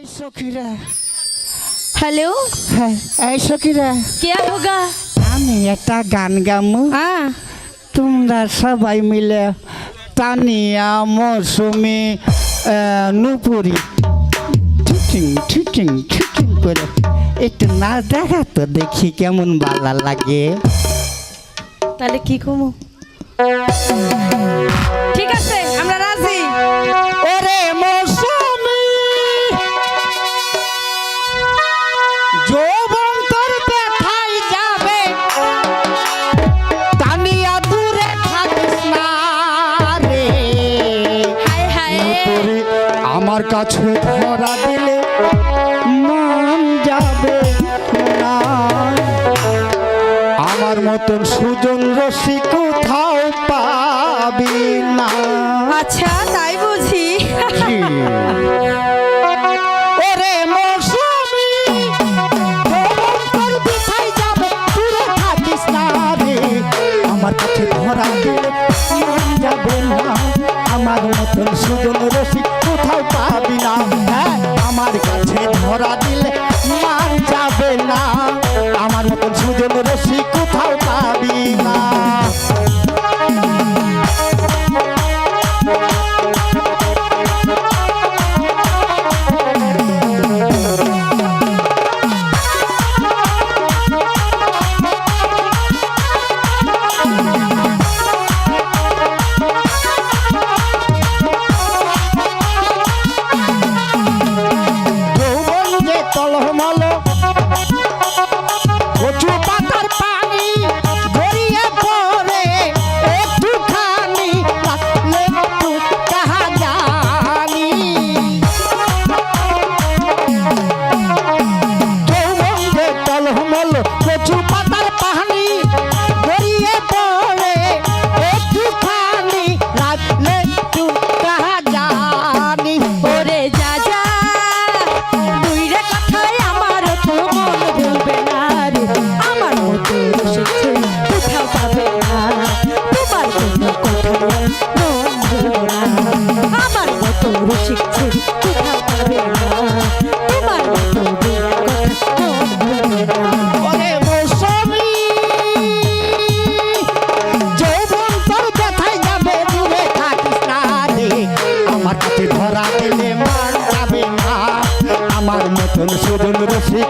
সখীরা hello হ্যাঁ এই সখীরা क्या होगा আমি একটা গান গামু हाँ তোমরা সবাই মিলে তানিয়া মৌসুমি নুপুরি ঠিকিং ঠিকিং ঠিকিং করে একটু না দেখা তো দেখি কেমন ভালো লাগে তাহলে কি কমু ঠিক আছে আমরা রাজি ওরে মৌসুমি যৌবন তোর ব্যথায় যাবে তানিয়া দূরে থাকিস না রে হায় হায় নুপুরি আমার কাছে ধরা দিলে মন যাবে না আমার মতন সুজন রসিক কোথাও পাবি না আচ্ছা তাই বুঝি ওরে মৌসুমি যৌবন তোর ব্যথায় যাবে দূরে থাকিস না রে আমার কাছে ধরা দিলে মন যাবে না আমার মতন সুজন রসিক কোথাও পাবি না হ্যাঁ আমার কাছে ধরা দিলে মান যাবে না আমার মতন সুজন রসিক কোথাও পাবি না যৌবন যে টলমল কচু পাতার পানি গড়িয়ে পড়ে একটুখানি লাগলে একটু কাহা জানি যৌবন যে টলমল কচু পাতার পানি গড়িয়ে পড়ে একটুখানি লাগলে একটু কাহা জানি ওরে যা যা দুইরে কথায় আমার তো মন ভুলবে না রে আমার মতো শিখছে কোথাও পাবে না তোমার কোনো কথায় মন ভুলবে না আমার মতো শিখছে কোথাও পাবে না তোমার মতো কথা মন ভুলবে না ওরে মৌসুমি যৌবন তোর ব্যথায় যাবে দূরে থাকিস না রে আমার কাছে ধরা দিলে মান যাবে না আমার মতন সুজন রসিক